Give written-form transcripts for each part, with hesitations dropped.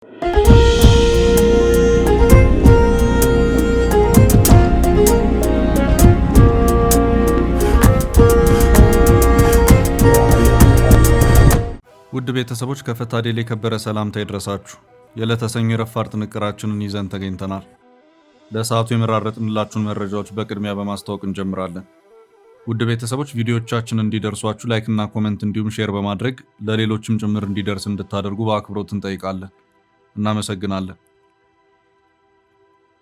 ውድ ቤተሰቦች ከፈታ ዴሊ የከበረ ሰላምታ ይድረሳችሁ። የዕለተ ሰኞ የረፋድ ጥንቅራችንን ይዘን ተገኝተናል። ለሰዓቱ የመራረጥንላችሁን መረጃዎች በቅድሚያ በማስተዋወቅ እንጀምራለን። ውድ ቤተሰቦች ቪዲዮዎቻችን እንዲደርሷችሁ ላይክ እና ኮሜንት እንዲሁም ሼር በማድረግ ለሌሎችም ጭምር እንዲደርስ እንድታደርጉ በአክብሮት እንጠይቃለን። እናመሰግናለን።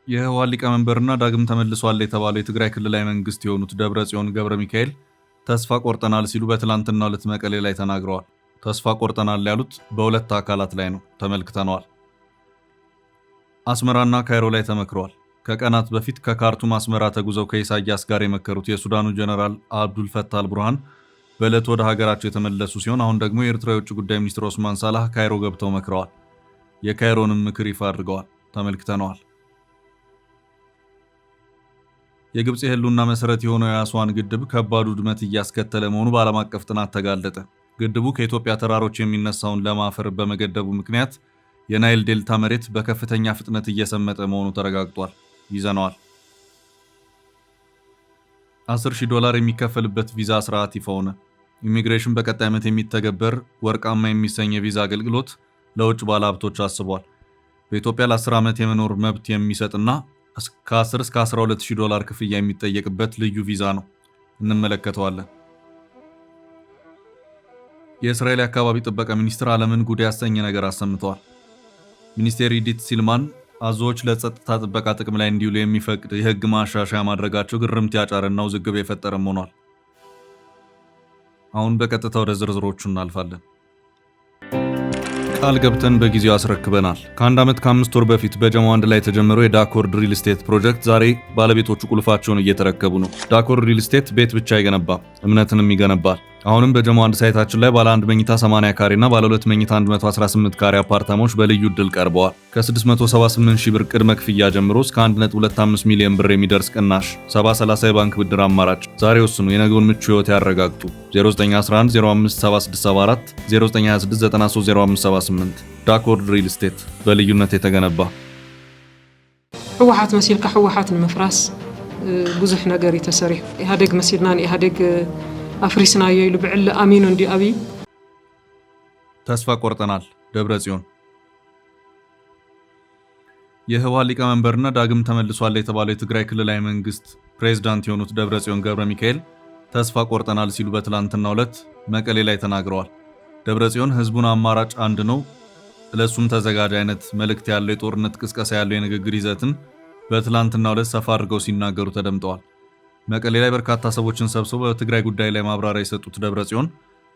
የህወሓት ሊቀመንበርና ዳግም ተመልሷል የተባለው የትግራይ ክልላዊ መንግስት የሆኑት ደብረጽዮን ገብረ ሚካኤል ተስፋ ቆርጠናል ሲሉ በትላንትናው ዕለት መቀሌ ላይ ተናግረዋል። ተስፋ ቆርጠናል ያሉት በሁለት አካላት ላይ ነው፣ ተመልክተነዋል። አስመራና ካይሮ ላይ ተመክረዋል። ከቀናት በፊት ከካርቱም አስመራ ተጉዘው ከኢሳያስ ጋር የመከሩት የሱዳኑ ጀነራል አብዱል ፈታህ አልቡርሃን በዕለቱ ወደ ሀገራቸው የተመለሱ ሲሆን አሁን ደግሞ የኤርትራ የውጭ ጉዳይ ሚኒስትር ኦስማን ሳላህ ካይሮ ገብተው መክረዋል። የካይሮንም ምክር ይፋ አድርገዋል፣ ተመልክተነዋል። የግብፅ የህልውና መሰረት የሆነው የአስዋን ግድብ ከባድ ውድመት እያስከተለ መሆኑ በዓለም አቀፍ ጥናት ተጋለጠ። ግድቡ ከኢትዮጵያ ተራሮች የሚነሳውን ለም አፈር በመገደቡ ምክንያት የናይል ዴልታ መሬት በከፍተኛ ፍጥነት እየሰመጠ መሆኑ ተረጋግጧል። ይዘነዋል። $10,000 የሚከፈልበት ቪዛ ስርዓት ይፋ ሆነ። ኢሚግሬሽን በቀጣይ ዓመት የሚተገበር ወርቃማ የሚሰኝ የቪዛ አገልግሎት ለውጭ ባለሀብቶች አስቧል። በኢትዮጵያ ለ10 ዓመት የመኖር መብት የሚሰጥና ከ10 እስከ $12,000 ክፍያ የሚጠየቅበት ልዩ ቪዛ ነው። እንመለከተዋለን። የእስራኤል የአካባቢ ጥበቃ ሚኒስትር ዓለምን ጉድ ያሰኘ ነገር አሰምተዋል። ሚኒስቴር ኢዲት ሲልማን አዞዎች ለጸጥታ ጥበቃ ጥቅም ላይ እንዲውሉ የሚፈቅድ የህግ ማሻሻያ ማድረጋቸው ግርምት ያጫረና ውዝግብ የፈጠረም ሆኗል። አሁን በቀጥታ ወደ ዝርዝሮቹ እናልፋለን። ቃል ገብተን በጊዜው አስረክበናል። ከአንድ ዓመት ከ5 ወር በፊት በጀሞ አንድ ላይ የተጀመረው የዳኮርድ ሪል ስቴት ፕሮጀክት ዛሬ ባለቤቶቹ ቁልፋቸውን እየተረከቡ ነው። ዳኮርድ ሪል ስቴት ቤት ብቻ አይገነባም፣ እምነትንም ይገነባል። አሁንም በጀሞ አንድ ሳይታችን ላይ ባለ 1 መኝታ 80 ካሬ እና ባለ 2 መኝታ 118 ካሬ አፓርታማዎች በልዩ ዕድል ቀርበዋል። ከ678 ሺህ ብር ቅድመ ክፍያ ጀምሮ እስከ 1.25 ሚሊዮን ብር የሚደርስ ቅናሽ፣ 70/30 የባንክ ብድር አማራጭ። ዛሬ ወስኑ፣ የነገውን ምቹ ህይወት ያረጋግጡ። 0911 057674 0926 930578 ዳኮርድ ሪል ስቴት በልዩነት የተገነባ። ህወሓት መሲልካ ህወሓት ንምፍራስ ብዙሕ ነገር የተሰሪሕ ኢህአዴግ መሲልና ኢህአዴግ አፍሪስና ይሉ ብዕል አሚኑ እንዲ አቢ ተስፋ ቆርጠናል። ደብረጽዮን የህወሓት ሊቀመንበርና ዳግም ተመልሷል የተባለው የትግራይ ክልላዊ መንግስት ፕሬዝዳንት የሆኑት ደብረጽዮን ገብረ ሚካኤል ተስፋ ቆርጠናል ሲሉ በትላንትናው ዕለት መቀሌ ላይ ተናግረዋል። ደብረጽዮን ህዝቡን አማራጭ አንድ ነው፣ ለሱም ተዘጋጅ አይነት መልእክት ያለው የጦርነት ቅስቀሳ ያለው የንግግር ይዘትን በትላንትናው ዕለት ሰፋ አድርገው ሲናገሩ ተደምጠዋል። መቀሌ ላይ በርካታ ሰዎችን ሰብስበው በትግራይ ጉዳይ ላይ ማብራሪያ የሰጡት ደብረጽዮን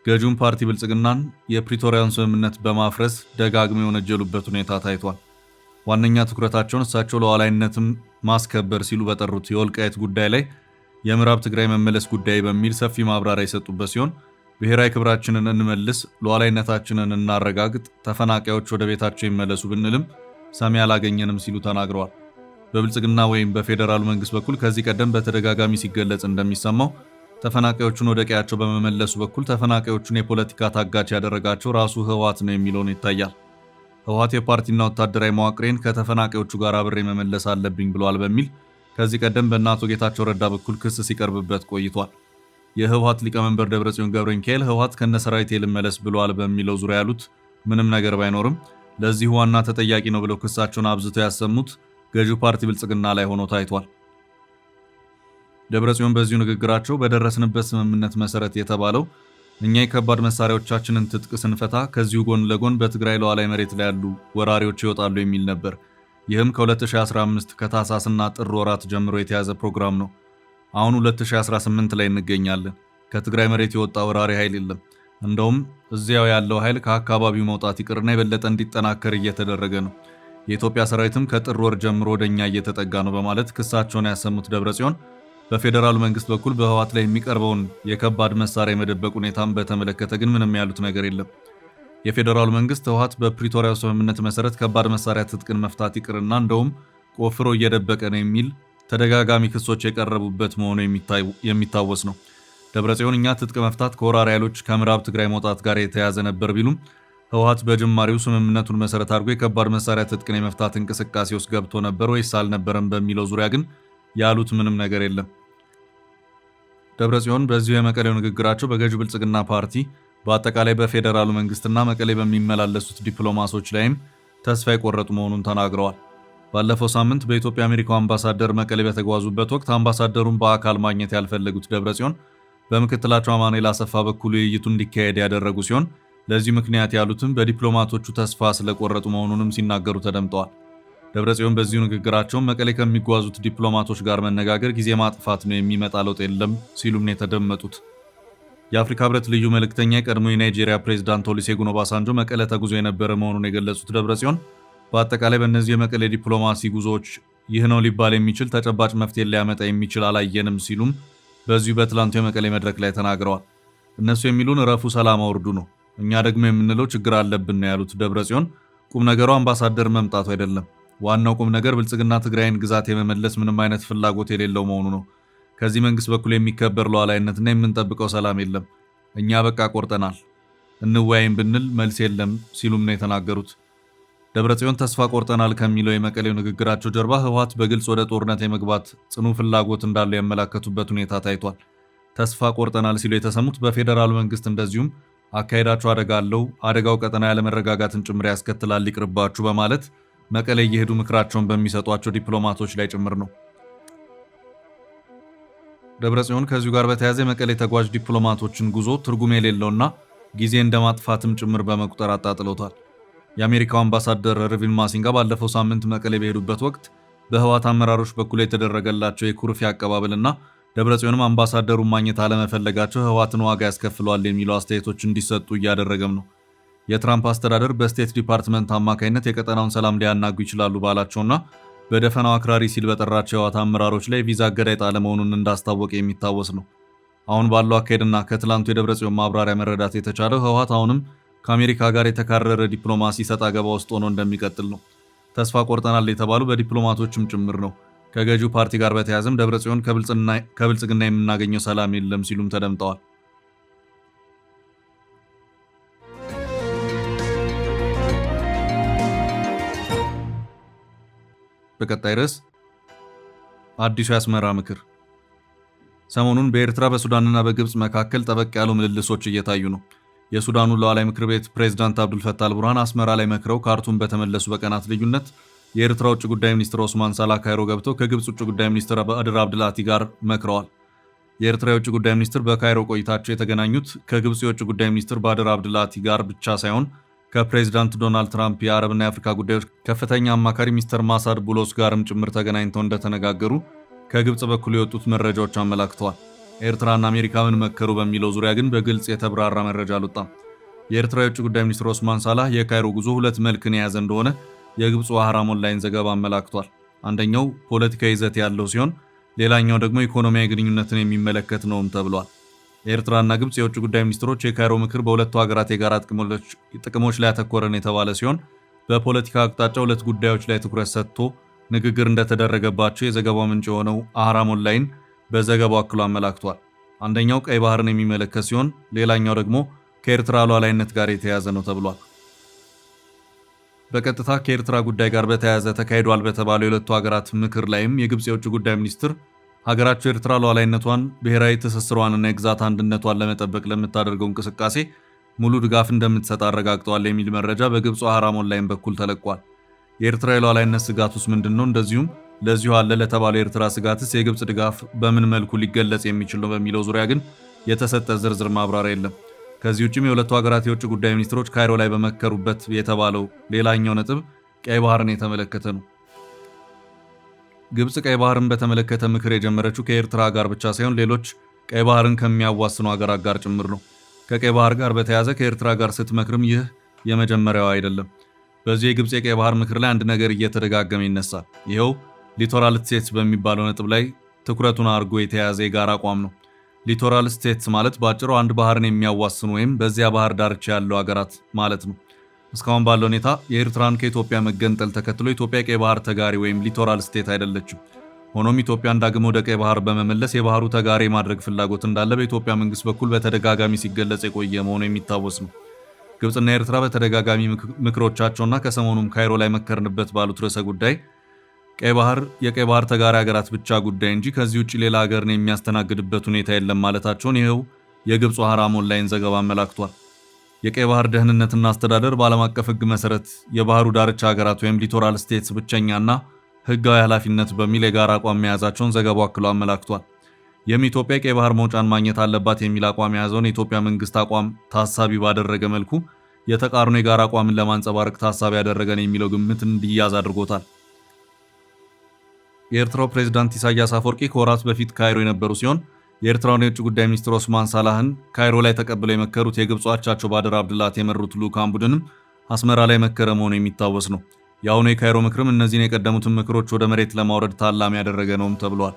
ገዢውን ፓርቲ ብልጽግናን የፕሪቶሪያን ስምምነት በማፍረስ ደጋግመው የወነጀሉበት ሁኔታ ታይቷል። ዋነኛ ትኩረታቸውን እሳቸው ሉዓላዊነትን ማስከበር ሲሉ በጠሩት የወልቃይት ጉዳይ ላይ የምዕራብ ትግራይ መመለስ ጉዳይ በሚል ሰፊ ማብራሪያ የሰጡበት ሲሆን ብሔራዊ ክብራችንን እንመልስ፣ ሉዓላዊነታችንን እናረጋግጥ፣ ተፈናቃዮች ወደ ቤታቸው ይመለሱ ብንልም ሰሚ አላገኘንም ሲሉ ተናግረዋል። በብልጽግና ወይም በፌዴራሉ መንግስት በኩል ከዚህ ቀደም በተደጋጋሚ ሲገለጽ እንደሚሰማው ተፈናቃዮቹን ወደ ቀያቸው በመመለሱ በኩል ተፈናቃዮቹን የፖለቲካ ታጋች ያደረጋቸው ራሱ ህወሓት ነው የሚለውን ይታያል። ህወሓት የፓርቲና ወታደራዊ መዋቅሬን ከተፈናቃዮቹ ጋር አብሬ መመለስ አለብኝ ብሏል በሚል ከዚህ ቀደም በእነ አቶ ጌታቸው ረዳ በኩል ክስ ሲቀርብበት ቆይቷል። የህወሓት ሊቀመንበር ደብረጽዮን ገብረ ሚካኤል ህወሓት ከነሰራዊቴ ልመለስ ብሏል በሚለው ዙሪያ ያሉት ምንም ነገር ባይኖርም ለዚህ ዋና ተጠያቂ ነው ብለው ክሳቸውን አብዝተው ያሰሙት ገዢው ፓርቲ ብልጽግና ላይ ሆኖ ታይቷል። ደብረጽዮን በዚሁ ንግግራቸው በደረስንበት ስምምነት መሰረት የተባለው እኛ የከባድ መሳሪያዎቻችንን ትጥቅ ስንፈታ ከዚሁ ጎን ለጎን በትግራይ ሉዓላዊ መሬት ላይ ያሉ ወራሪዎች ይወጣሉ የሚል ነበር። ይህም ከ2015 ከታህሳስና ጥር ወራት ጀምሮ የተያዘ ፕሮግራም ነው። አሁን 2018 ላይ እንገኛለን። ከትግራይ መሬት የወጣ ወራሪ ኃይል የለም። እንደውም እዚያው ያለው ኃይል ከአካባቢው መውጣት ይቅርና የበለጠ እንዲጠናከር እየተደረገ ነው። የኢትዮጵያ ሰራዊትም ከጥር ወር ጀምሮ ወደኛ እየተጠጋ ነው በማለት ክሳቸውን ያሰሙት ደብረጽዮን በፌዴራሉ መንግስት በኩል በህወሓት ላይ የሚቀርበውን የከባድ መሳሪያ የመደበቅ ሁኔታም በተመለከተ ግን ምንም ያሉት ነገር የለም። የፌዴራሉ መንግስት ህወሓት በፕሪቶሪያው ስምምነት መሰረት ከባድ መሳሪያ ትጥቅን መፍታት ይቅርና እንደውም ቆፍሮ እየደበቀ ነው የሚል ተደጋጋሚ ክሶች የቀረቡበት መሆኑ የሚታወስ ነው። ደብረጽዮን እኛ ትጥቅ መፍታት ከወራሪ ኃይሎች ከምዕራብ ትግራይ መውጣት ጋር የተያያዘ ነበር ቢሉም ህወሓት በጅማሬው ስምምነቱን መሰረት አድርጎ የከባድ መሳሪያ ትጥቅን የመፍታት እንቅስቃሴ ውስጥ ገብቶ ነበር ወይስ አልነበረም በሚለው ዙሪያ ግን ያሉት ምንም ነገር የለም። ደብረጽዮን በዚሁ የመቀሌው ንግግራቸው በገዢው ብልጽግና ፓርቲ በአጠቃላይ በፌዴራሉ መንግስትና መቀሌ በሚመላለሱት ዲፕሎማቶች ላይም ተስፋ የቆረጡ መሆኑን ተናግረዋል። ባለፈው ሳምንት በኢትዮጵያ አሜሪካው አምባሳደር መቀሌ በተጓዙበት ወቅት አምባሳደሩን በአካል ማግኘት ያልፈለጉት ደብረጽዮን በምክትላቸው አማኑኤል አሰፋ በኩል ውይይቱ እንዲካሄድ ያደረጉ ሲሆን ለዚህ ምክንያት ያሉትም በዲፕሎማቶቹ ተስፋ ስለቆረጡ መሆኑንም ሲናገሩ ተደምጠዋል። ደብረጽዮን በዚሁ ንግግራቸውን መቀሌ ከሚጓዙት ዲፕሎማቶች ጋር መነጋገር ጊዜ ማጥፋት ነው፣ የሚመጣ ለውጥ የለም ሲሉም ነው የተደመጡት። የአፍሪካ ህብረት ልዩ መልእክተኛ የቀድሞ የናይጄሪያ ፕሬዝዳንት ኦሉሴጉን ኦባሳንጆ መቀሌ ተጉዞ የነበረ መሆኑን የገለጹት ደብረጽዮን በአጠቃላይ በእነዚህ የመቀሌ ዲፕሎማሲ ጉዞዎች ይህ ነው ሊባል የሚችል ተጨባጭ መፍትሄ ሊያመጣ የሚችል አላየንም ሲሉም በዚሁ በትላንቱ የመቀሌ መድረክ ላይ ተናግረዋል። እነሱ የሚሉን እረፉ፣ ሰላም አውርዱ ነው፣ እኛ ደግሞ የምንለው ችግር አለብን ነው ያሉት ደብረጽዮን ቁም ነገሩ አምባሳደር መምጣቱ አይደለም፣ ዋናው ቁም ነገር ብልጽግና ትግራይን ግዛት የመመለስ ምንም አይነት ፍላጎት የሌለው መሆኑ ነው። ከዚህ መንግስት በኩል የሚከበር ሉዓላዊነትና የምንጠብቀው ሰላም የለም። እኛ በቃ ቆርጠናል፣ እንወያይም ብንል መልስ የለም ሲሉም ነው የተናገሩት። ደብረጽዮን ተስፋ ቆርጠናል ከሚለው የመቀሌው ንግግራቸው ጀርባ ህወሓት በግልጽ ወደ ጦርነት የመግባት ጽኑ ፍላጎት እንዳለው ያመላከቱበት ሁኔታ ታይቷል። ተስፋ ቆርጠናል ሲሉ የተሰሙት በፌዴራሉ መንግስት እንደዚሁም አካሄዳቸው አደጋ አለው፣ አደጋው ቀጠና ያለመረጋጋትን ጭምር ያስከትላል፣ ይቅርባችሁ በማለት መቀሌ እየሄዱ ምክራቸውን በሚሰጧቸው ዲፕሎማቶች ላይ ጭምር ነው። ደብረጽዮን ከዚሁ ጋር በተያያዘ የመቀሌ ተጓዥ ዲፕሎማቶችን ጉዞ ትርጉም የሌለውና ጊዜ እንደማጥፋትም ጭምር በመቁጠር አጣጥለውታል። የአሜሪካው አምባሳደር ርቪን ማሲንጋ ባለፈው ሳምንት መቀሌ በሄዱበት ወቅት በህወሓት አመራሮች በኩል የተደረገላቸው የኩርፊያ አቀባበልና ደብረጽዮንም አምባሳደሩን ማግኘት አለመፈለጋቸው ህወሓትን ዋጋ ያስከፍለዋል የሚሉ አስተያየቶች እንዲሰጡ እያደረገም ነው። የትራምፕ አስተዳደር በስቴት ዲፓርትመንት አማካኝነት የቀጠናውን ሰላም ሊያናጉ ይችላሉ ባላቸውና በደፈናው አክራሪ ሲል በጠራቸው የህወሓት አመራሮች ላይ ቪዛ እገዳ የጣለ መሆኑን እንዳስታወቀ የሚታወስ ነው። አሁን ባለው አካሄድና ከትላንቱ የደብረጽዮን ማብራሪያ መረዳት የተቻለው ህወሓት አሁንም ከአሜሪካ ጋር የተካረረ ዲፕሎማሲ ሰጣ ገባ ውስጥ ሆኖ እንደሚቀጥል ነው። ተስፋ ቆርጠናል የተባሉ በዲፕሎማቶችም ጭምር ነው። ከገዢው ፓርቲ ጋር በተያያዘም ደብረጽዮን ከብልጽግና የምናገኘው ሰላም የለም ሲሉም ተደምጠዋል። በቀጣይ ርዕስ አዲሱ የአስመራ ምክር። ሰሞኑን በኤርትራ በሱዳንና በግብፅ መካከል ጠበቅ ያሉ ምልልሶች እየታዩ ነው። የሱዳኑ ሉዓላዊ ምክር ቤት ፕሬዝዳንት አብዱልፈታህ አልቡርሃን አስመራ ላይ መክረው ካርቱም በተመለሱ በቀናት ልዩነት የኤርትራ ውጭ ጉዳይ ሚኒስትር ኦስማን ሳላ ካይሮ ገብተው ከግብፅ ውጭ ጉዳይ ሚኒስትር ባድር አብድላቲ ጋር መክረዋል። የኤርትራ የውጭ ጉዳይ ሚኒስትር በካይሮ ቆይታቸው የተገናኙት ከግብፅ የውጭ ጉዳይ ሚኒስትር ባድር አብድላቲ ጋር ብቻ ሳይሆን ከፕሬዝዳንት ዶናልድ ትራምፕ የአረብና የአፍሪካ ጉዳዮች ከፍተኛ አማካሪ ሚስተር ማሳድ ቡሎስ ጋርም ጭምር ተገናኝተው እንደተነጋገሩ ከግብፅ በኩል የወጡት መረጃዎች አመላክተዋል። ኤርትራና አሜሪካ ምን መከሩ በሚለው ዙሪያ ግን በግልጽ የተብራራ መረጃ አልወጣም። የኤርትራ የውጭ ጉዳይ ሚኒስትር ኦስማን ሳላህ የካይሮ ጉዞ ሁለት መልክን የያዘ እንደሆነ የግብፁ አህራም ኦንላይን ዘገባ አመላክቷል። አንደኛው ፖለቲካዊ ይዘት ያለው ሲሆን ሌላኛው ደግሞ ኢኮኖሚያዊ ግንኙነትን የሚመለከት ነውም ተብሏል። የኤርትራና ግብፅ የውጭ ጉዳይ ሚኒስትሮች የካይሮ ምክር በሁለቱ ሀገራት የጋራ ጥቅሞች ላይ ያተኮረን የተባለ ሲሆን በፖለቲካ አቅጣጫ ሁለት ጉዳዮች ላይ ትኩረት ሰጥቶ ንግግር እንደተደረገባቸው የዘገባው ምንጭ የሆነው አህራም ኦንላይን በዘገባው አክሎ አመላክቷል። አንደኛው ቀይ ባህርን የሚመለከት ሲሆን ሌላኛው ደግሞ ከኤርትራ ሉዓላዊነት ጋር የተያያዘ ነው ተብሏል። በቀጥታ ከኤርትራ ጉዳይ ጋር በተያያዘ ተካሂዷል በተባለው የሁለቱ ሀገራት ምክር ላይም የግብፅ የውጭ ጉዳይ ሚኒስትር ሀገራቸው ኤርትራ ሉዓላዊነቷን፣ ብሔራዊ ትስስሯንና የግዛት አንድነቷን ለመጠበቅ ለምታደርገው እንቅስቃሴ ሙሉ ድጋፍ እንደምትሰጥ አረጋግጠዋል የሚል መረጃ በግብፁ አህራም ኦንላይን በኩል ተለቋል። የኤርትራ የሉዓላዊነት ስጋት ውስጥ ምንድን ነው? እንደዚሁም ለዚሁ አለ ለተባለው የኤርትራ ስጋትስ የግብፅ ድጋፍ በምን መልኩ ሊገለጽ የሚችል ነው በሚለው ዙሪያ ግን የተሰጠ ዝርዝር ማብራሪያ የለም። ከዚህ ውጭም የሁለቱ ሀገራት የውጭ ጉዳይ ሚኒስትሮች ካይሮ ላይ በመከሩበት የተባለው ሌላኛው ነጥብ ቀይ ባህርን የተመለከተ ነው። ግብፅ ቀይ ባህርን በተመለከተ ምክር የጀመረችው ከኤርትራ ጋር ብቻ ሳይሆን ሌሎች ቀይ ባህርን ከሚያዋስኑ ሀገራት ጋር ጭምር ነው። ከቀይ ባህር ጋር በተያያዘ ከኤርትራ ጋር ስትመክርም ይህ የመጀመሪያው አይደለም። በዚህ የግብፅ የቀይ ባህር ምክር ላይ አንድ ነገር እየተደጋገመ ይነሳል። ይኸው ሊቶራል ስቴትስ በሚባለው ነጥብ ላይ ትኩረቱን አድርጎ የተያያዘ የጋራ አቋም ነው። ሊቶራል ስቴትስ ማለት በአጭሩ አንድ ባህርን የሚያዋስኑ ወይም በዚያ ባህር ዳርቻ ያለው ሀገራት ማለት ነው። እስካሁን ባለው ሁኔታ የኤርትራን ከኢትዮጵያ መገንጠል ተከትሎ ኢትዮጵያ የቀይ ባህር ተጋሪ ወይም ሊቶራል ስቴት አይደለችም። ሆኖም ኢትዮጵያን ዳግም ወደ ቀይ ባህር በመመለስ የባህሩ ተጋሪ ማድረግ ፍላጎት እንዳለ በኢትዮጵያ መንግስት በኩል በተደጋጋሚ ሲገለጽ የቆየ መሆኑ የሚታወስ ነው። ግብጽና ኤርትራ በተደጋጋሚ ምክሮቻቸውና ከሰሞኑም ካይሮ ላይ መከርንበት ባሉት ርዕሰ ጉዳይ የቀይ ባህር ተጋሪ ሀገራት ብቻ ጉዳይ እንጂ ከዚህ ውጭ ሌላ ሀገርን የሚያስተናግድበት ሁኔታ የለም ማለታቸውን ይኸው የግብፁ ሐራም ኦንላይን ዘገባ አመላክቷል። የቀይ ባህር ደህንነትና አስተዳደር በዓለም አቀፍ ሕግ መሰረት የባህሩ ዳርቻ ሀገራት ወይም ሊቶራል ስቴትስ ብቸኛና ሕጋዊ ኃላፊነት በሚል የጋራ አቋም መያዛቸውን ዘገባው አክሎ አመላክቷል። ይህም ኢትዮጵያ የቀይ ባህር መውጫን ማግኘት አለባት የሚል አቋም የያዘውን የኢትዮጵያ መንግስት አቋም ታሳቢ ባደረገ መልኩ የተቃርኖ የጋራ አቋምን ለማንጸባረቅ ታሳቢ ያደረገን የሚለው ግምት እንዲያዝ አድርጎታል። የኤርትራው ፕሬዝዳንት ኢሳያስ አፈወርቂ ከወራት በፊት ካይሮ የነበሩ ሲሆን የኤርትራውን የውጭ ጉዳይ ሚኒስትር ኦስማን ሳላህን ካይሮ ላይ ተቀብለው የመከሩት የግብፁ አቻቸው ባድር አብድላት የመሩት ልዑካን ቡድንም አስመራ ላይ መከረ መሆኑ የሚታወስ ነው። የአሁኑ የካይሮ ምክርም እነዚህን የቀደሙትን ምክሮች ወደ መሬት ለማውረድ ታላሚ ያደረገ ነውም ተብሏል።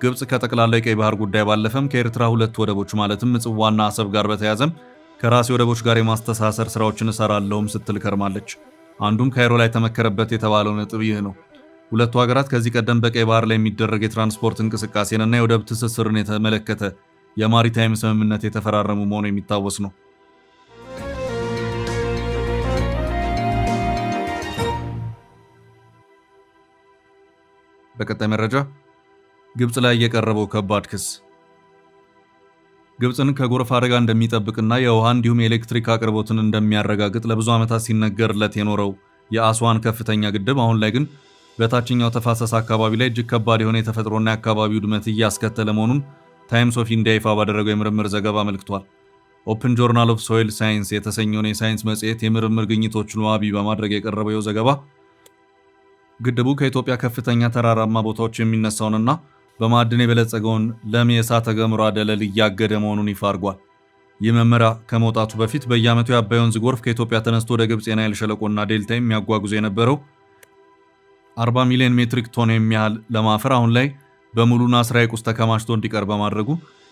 ግብጽ ከጠቅላላ የቀይ ባህር ጉዳይ ባለፈም ከኤርትራ 2 ወደቦች ማለትም ምጽዋና አሰብ ጋር በተያያዘም ከራሴ ወደቦች ጋር የማስተሳሰር ስራዎችን እሰራለሁም ስትል ከርማለች። አንዱም ካይሮ ላይ ተመከረበት የተባለው ነጥብ ይህ ነው። ሁለቱ ሀገራት ከዚህ ቀደም በቀይ ባህር ላይ የሚደረግ የትራንስፖርት እንቅስቃሴንና የወደብ ትስስርን የተመለከተ የማሪታይም ስምምነት የተፈራረሙ መሆኑ የሚታወስ ነው። በቀጣይ መረጃ ግብጽ ላይ የቀረበው ከባድ ክስ ግብጽን ከጎርፍ አደጋ እንደሚጠብቅና የውሃ እንዲሁም የኤሌክትሪክ አቅርቦትን እንደሚያረጋግጥ ለብዙ ዓመታት ሲነገርለት የኖረው የአስዋን ከፍተኛ ግድብ አሁን ላይ ግን በታችኛው ተፋሰስ አካባቢ ላይ እጅግ ከባድ የሆነ የተፈጥሮና የአካባቢ ውድመት እያስከተለ መሆኑን ታይምስ ኦፍ ኢንዲያ ይፋ ባደረገው የምርምር ዘገባ አመልክቷል። ኦፕን ጆርናል ኦፍ ሶይል ሳይንስ የተሰኘውን የሳይንስ መጽሔት የምርምር ግኝቶችን ዋቢ በማድረግ የቀረበው ዘገባ ግድቡ ከኢትዮጵያ ከፍተኛ ተራራማ ቦታዎች የሚነሳውንና በማዕድን የበለጸገውን ለም የእሳተ ገሞራ ደለል እያገደ መሆኑን ይፋ አድርጓል። ይህ መመሪያ ከመውጣቱ በፊት በየዓመቱ የአባይ ወንዝ ጎርፍ ከኢትዮጵያ ተነስቶ ወደ ግብጽ የናይል ሸለቆና ዴልታ የሚያጓጉዝ የነበረው 40 ሚሊዮን ሜትሪክ ቶን የሚያህል ለም አፈር አሁን ላይ በሙሉ ናስር ሐይቅ ውስጥ ተከማችቶ እንዲቀር በማድረጉ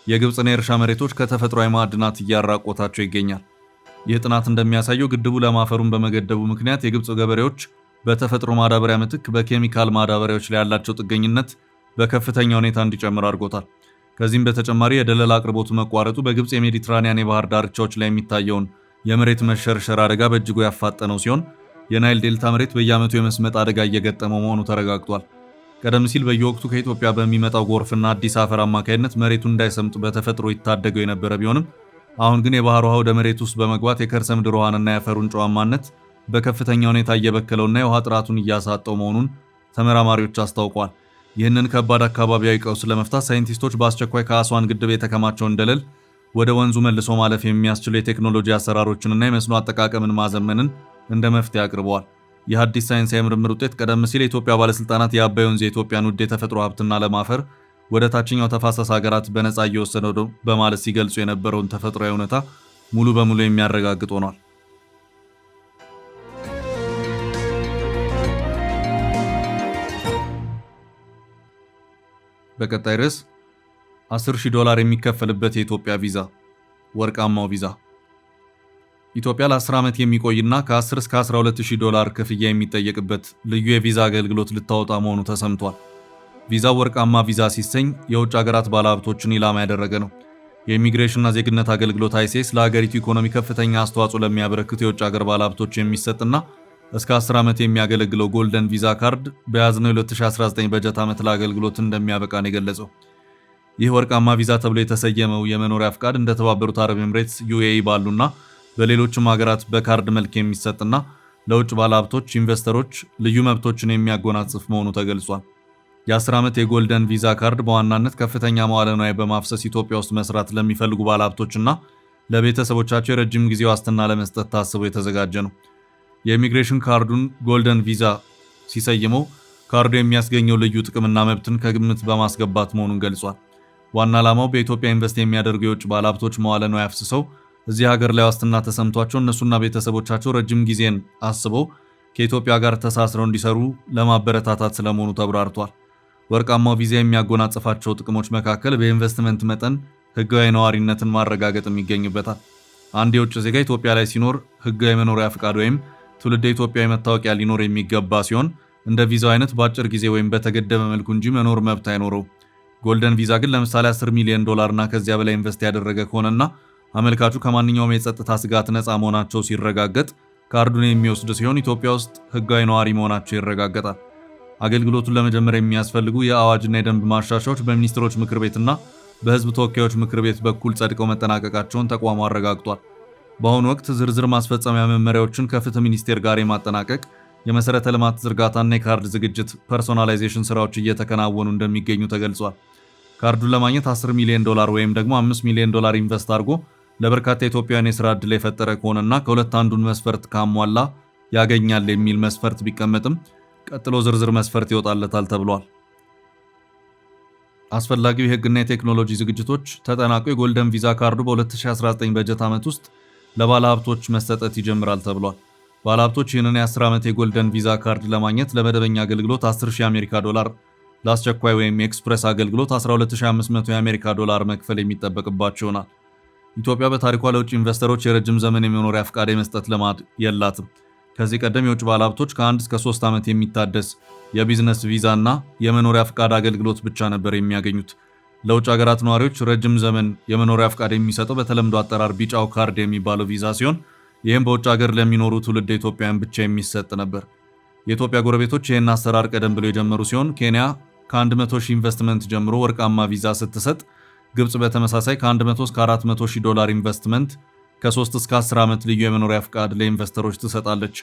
የግብጽን የእርሻ መሬቶች ከተፈጥሯዊ ማዕድናት እያራቆታቸው ይገኛል። ይህ ጥናት እንደሚያሳየው ግድቡ ለም አፈሩን በመገደቡ ምክንያት የግብጽ ገበሬዎች በተፈጥሮ ማዳበሪያ ምትክ በኬሚካል ማዳበሪያዎች ላይ ያላቸው ጥገኝነት በከፍተኛ ሁኔታ እንዲጨምር አድርጎታል። ከዚህም በተጨማሪ የደለል አቅርቦቱ መቋረጡ በግብጽ የሜዲትራኒያን የባህር ዳርቻዎች ላይ የሚታየውን የመሬት መሸርሸር አደጋ በእጅጉ ያፋጠነው ሲሆን የናይል ዴልታ መሬት በየዓመቱ የመስመጥ አደጋ እየገጠመው መሆኑ ተረጋግጧል። ቀደም ሲል በየወቅቱ ከኢትዮጵያ በሚመጣው ጎርፍና አዲስ አፈር አማካይነት መሬቱ እንዳይሰምጥ በተፈጥሮ ይታደገው የነበረ ቢሆንም አሁን ግን የባህር ውሃ ወደ መሬት ውስጥ በመግባት የከርሰ ምድር ውሃንና የአፈሩን ጨዋማነት በከፍተኛ ሁኔታ እየበከለውና የውሃ ጥራቱን እያሳጠው መሆኑን ተመራማሪዎች አስታውቀዋል። ይህንን ከባድ አካባቢያዊ ቀውስ ለመፍታት ሳይንቲስቶች በአስቸኳይ ከአስዋን ግድብ የተከማቸውን ደለል ወደ ወንዙ መልሶ ማለፍ የሚያስችሉ የቴክኖሎጂ አሰራሮችንና የመስኖ አጠቃቀምን ማዘመንን እንደ መፍትሄ አቅርበዋል። ይህ አዲስ ሳይንሳዊ ምርምር ውጤት ቀደም ሲል የኢትዮጵያ ባለስልጣናት የአባይ ወንዝ የኢትዮጵያን ውድ የተፈጥሮ ሀብትና ለም አፈር ወደ ታችኛው ተፋሰስ ሀገራት በነፃ እየወሰደው በማለት ሲገልጹ የነበረውን ተፈጥሯዊ እውነታ ሙሉ በሙሉ የሚያረጋግጥ ሆኗል። በቀጣይ ርዕስ $10,000 የሚከፈልበት የኢትዮጵያ ቪዛ፣ ወርቃማው ቪዛ። ኢትዮጵያ ለ10 ዓመት የሚቆይና ከ10 እስከ $12,000 ክፍያ የሚጠየቅበት ልዩ የቪዛ አገልግሎት ልታወጣ መሆኑ ተሰምቷል። ቪዛው ወርቃማ ቪዛ ሲሰኝ የውጭ ሀገራት ባለሀብቶችን ኢላማ ያደረገ ነው። የኢሚግሬሽንና ዜግነት አገልግሎት አይሲኤስ ለሀገሪቱ ኢኮኖሚ ከፍተኛ አስተዋጽኦ ለሚያበረክቱ የውጭ ሀገር ባለሀብቶች የሚሰጥና እስከ 10 ዓመት የሚያገለግለው ጎልደን ቪዛ ካርድ በያዝነው 2019 በጀት ዓመት ለአገልግሎት እንደሚያበቃ ነው የገለጸው። ይህ ወርቃማ ቪዛ ተብሎ የተሰየመው የመኖሪያ ፍቃድ እንደ ተባበሩት አረብ ኤምሬትስ፣ ዩኤኢ ባሉና በሌሎችም ሀገራት በካርድ መልክ የሚሰጥና ለውጭ ባለሀብቶች፣ ኢንቨስተሮች ልዩ መብቶችን የሚያጎናጽፍ መሆኑ ተገልጿል። የ10 ዓመት የጎልደን ቪዛ ካርድ በዋናነት ከፍተኛ መዋለ ንዋይ በማፍሰስ ኢትዮጵያ ውስጥ መስራት ለሚፈልጉ ባለሀብቶችና ለቤተሰቦቻቸው የረጅም ጊዜ ዋስትና ለመስጠት ታስቦ የተዘጋጀ ነው። የኢሚግሬሽን ካርዱን ጎልደን ቪዛ ሲሰይመው ካርዱ የሚያስገኘው ልዩ ጥቅምና መብትን ከግምት በማስገባት መሆኑን ገልጿል። ዋና ዓላማው በኢትዮጵያ ኢንቨስት የሚያደርጉ የውጭ ባለሀብቶች መዋለ ንዋይ አፍስሰው እዚህ ሀገር ላይ ዋስትና ተሰምቷቸው እነሱና ቤተሰቦቻቸው ረጅም ጊዜን አስበው ከኢትዮጵያ ጋር ተሳስረው እንዲሰሩ ለማበረታታት ስለመሆኑ ተብራርቷል። ወርቃማው ቪዛ የሚያጎናጽፋቸው ጥቅሞች መካከል በኢንቨስትመንት መጠን ህጋዊ ነዋሪነትን ማረጋገጥም ይገኝበታል። አንድ የውጭ ዜጋ ኢትዮጵያ ላይ ሲኖር ህጋዊ መኖሪያ ፍቃድ ወይም ትውልደ ኢትዮጵያዊ መታወቂያ ሊኖር የሚገባ ሲሆን እንደ ቪዛው አይነት በአጭር ጊዜ ወይም በተገደበ መልኩ እንጂ መኖር መብት አይኖረው። ጎልደን ቪዛ ግን ለምሳሌ $10 ሚሊዮን እና ከዚያ በላይ ኢንቨስት ያደረገ ከሆነና አመልካቹ ከማንኛውም የጸጥታ ስጋት ነፃ መሆናቸው ሲረጋገጥ ካርዱን የሚወስድ ሲሆን ኢትዮጵያ ውስጥ ህጋዊ ነዋሪ መሆናቸው ይረጋገጣል። አገልግሎቱን ለመጀመር የሚያስፈልጉ የአዋጅና የደንብ ማሻሻያዎች በሚኒስትሮች ምክር ቤትና በህዝብ ተወካዮች ምክር ቤት በኩል ጸድቀው መጠናቀቃቸውን ተቋሙ አረጋግጧል። በአሁኑ ወቅት ዝርዝር ማስፈጸሚያ መመሪያዎችን ከፍትህ ሚኒስቴር ጋር የማጠናቀቅ የመሰረተ ልማት ዝርጋታና የካርድ ዝግጅት ፐርሶናላይዜሽን ስራዎች እየተከናወኑ እንደሚገኙ ተገልጿል። ካርዱን ለማግኘት $10 ሚሊዮን ወይም ደግሞ $5 ሚሊዮን ኢንቨስት አድርጎ ለበርካታ ኢትዮጵያውያን የሥራ ዕድል የፈጠረ ከሆነና ከሁለት አንዱን መስፈርት ካሟላ ያገኛል የሚል መስፈርት ቢቀመጥም ቀጥሎ ዝርዝር መስፈርት ይወጣለታል ተብሏል። አስፈላጊው የህግና የቴክኖሎጂ ዝግጅቶች ተጠናቆ የጎልደን ቪዛ ካርዱ በ2019 በጀት ዓመት ውስጥ ለባለሀብቶች መሰጠት ይጀምራል ተብሏል። ባለሀብቶች ይህንን የ10 ዓመት የጎልደን ቪዛ ካርድ ለማግኘት ለመደበኛ አገልግሎት $10,000 ለአስቸኳይ ወይም የኤክስፕሬስ አገልግሎት $12,500 መክፈል የሚጠበቅባቸው ይሆናል። ኢትዮጵያ በታሪኳ ለውጭ ኢንቨስተሮች የረጅም ዘመን የመኖሪያ ፍቃድ የመስጠት ልማድ የላትም። ከዚህ ቀደም የውጭ ባለሀብቶች ከ1 እስከ 3 ዓመት የሚታደስ የቢዝነስ ቪዛ እና የመኖሪያ ፍቃድ አገልግሎት ብቻ ነበር የሚያገኙት። ለውጭ ሀገራት ነዋሪዎች ረጅም ዘመን የመኖሪያ ፍቃድ የሚሰጠው በተለምዶ አጠራር ቢጫው ካርድ የሚባለው ቪዛ ሲሆን ይህም በውጭ ሀገር ለሚኖሩ ትውልድ ኢትዮጵያውያን ብቻ የሚሰጥ ነበር። የኢትዮጵያ ጎረቤቶች ይህን አሰራር ቀደም ብሎ የጀመሩ ሲሆን ኬንያ ከ100,000 ኢንቨስትመንት ጀምሮ ወርቃማ ቪዛ ስትሰጥ፣ ግብጽ በተመሳሳይ ከ100 እስከ $400,000 ኢንቨስትመንት ከ3 እስከ 10 ዓመት ልዩ የመኖሪያ ፍቃድ ለኢንቨስተሮች ትሰጣለች።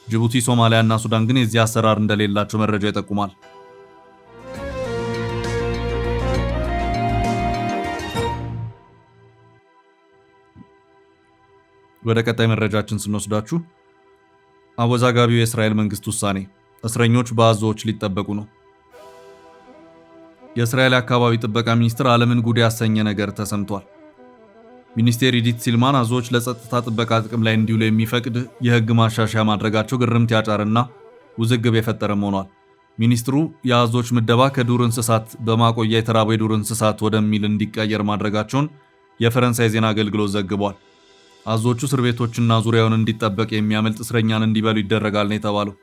ጅቡቲ፣ ሶማሊያ እና ሱዳን ግን የዚህ አሰራር እንደሌላቸው መረጃ ይጠቁማል። ወደ ቀጣይ መረጃችን ስንወስዳችሁ አወዛጋቢው የእስራኤል መንግስት ውሳኔ፣ እስረኞች በአዞዎች ሊጠበቁ ነው። የእስራኤል አካባቢ ጥበቃ ሚኒስትር ዓለምን ጉድ ያሰኘ ነገር ተሰምቷል። ሚኒስቴር ኢዲት ሲልማን አዞዎች ለጸጥታ ጥበቃ ጥቅም ላይ እንዲውሉ የሚፈቅድ የህግ ማሻሻያ ማድረጋቸው ግርምት ያጫርና ውዝግብ የፈጠረም ሆኗል። ሚኒስትሩ የአዞዎች ምደባ ከዱር እንስሳት በማቆያ የተራቡ የዱር እንስሳት ወደሚል እንዲቀየር ማድረጋቸውን የፈረንሳይ ዜና አገልግሎት ዘግቧል። አዞዎቹ እስር ቤቶችና ዙሪያውን እንዲጠበቅ የሚያመልጥ እስረኛን እንዲበሉ ይደረጋል ነው የተባለው።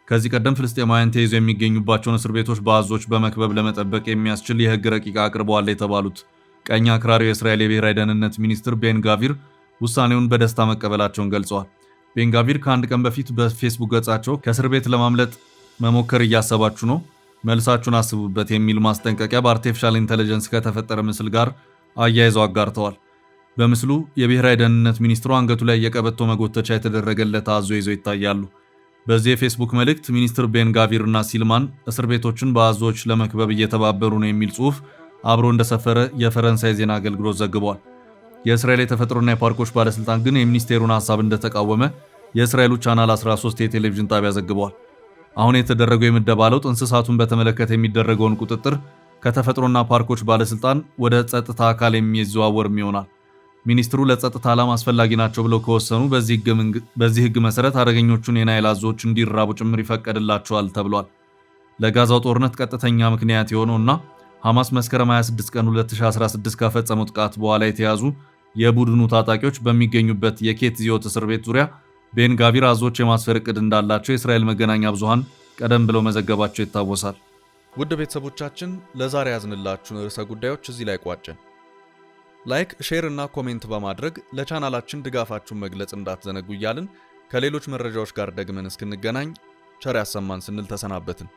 ከዚህ ቀደም ፍልስጤማውያን ተይዘው የሚገኙባቸውን እስር ቤቶች በአዞዎች በመክበብ ለመጠበቅ የሚያስችል የህግ ረቂቅ አቅርበዋል የተባሉት ቀኝ አክራሪው የእስራኤል የብሔራዊ ደህንነት ሚኒስትር ቤን ጋቪር ውሳኔውን በደስታ መቀበላቸውን ገልጸዋል። ቤን ጋቪር ከአንድ ቀን በፊት በፌስቡክ ገጻቸው ከእስር ቤት ለማምለጥ መሞከር እያሰባችሁ ነው፣ መልሳችሁን አስቡበት የሚል ማስጠንቀቂያ በአርቲፊሻል ኢንተለጀንስ ከተፈጠረ ምስል ጋር አያይዘው አጋርተዋል። በምስሉ የብሔራዊ ደህንነት ሚኒስትሩ አንገቱ ላይ የቀበቶ መጎተቻ የተደረገለት አዞ ይዘው ይታያሉ። በዚህ የፌስቡክ መልእክት ሚኒስትር ቤን ጋቪር እና ሲልማን እስር ቤቶችን በአዞዎች ለመክበብ እየተባበሩ ነው የሚል ጽሑፍ አብሮ እንደሰፈረ የፈረንሳይ ዜና አገልግሎት ዘግቧል። የእስራኤል የተፈጥሮና የፓርኮች ባለስልጣን ግን የሚኒስቴሩን ሐሳብ እንደተቃወመ የእስራኤሉ ቻናል 13 የቴሌቪዥን ጣቢያ ዘግቧል። አሁን የተደረገው የምደባ ለውጥ እንስሳቱን በተመለከተ የሚደረገውን ቁጥጥር ከተፈጥሮና ፓርኮች ባለስልጣን ወደ ጸጥታ አካል የሚዘዋወርም ይሆናል። ሚኒስትሩ ለጸጥታ ዓላማ አስፈላጊ ናቸው ብለው ከወሰኑ በዚህ ህግ መሰረት አደገኞቹን የናይል አዞዎች እንዲራቡ ጭምር ይፈቀድላቸዋል ተብሏል። ለጋዛው ጦርነት ቀጥተኛ ምክንያት የሆነውና ሐማስ መስከረም 26 ቀን 2016 ከፈጸመው ጥቃት በኋላ የተያዙ የቡድኑ ታጣቂዎች በሚገኙበት የኬትዚዮት እስር ቤት ዙሪያ ቤን ጋቪር አዞዎች የማስፈር ዕቅድ እንዳላቸው የእስራኤል መገናኛ ብዙሃን ቀደም ብለው መዘገባቸው ይታወሳል። ውድ ቤተሰቦቻችን ለዛሬ ያዝንላችሁን ርዕሰ ጉዳዮች እዚህ ላይ ቋጨን። ላይክ፣ ሼር እና ኮሜንት በማድረግ ለቻናላችን ድጋፋችሁን መግለጽ እንዳትዘነጉ እያልን ከሌሎች መረጃዎች ጋር ደግመን እስክንገናኝ ቸር ያሰማን ስንል ተሰናበትን።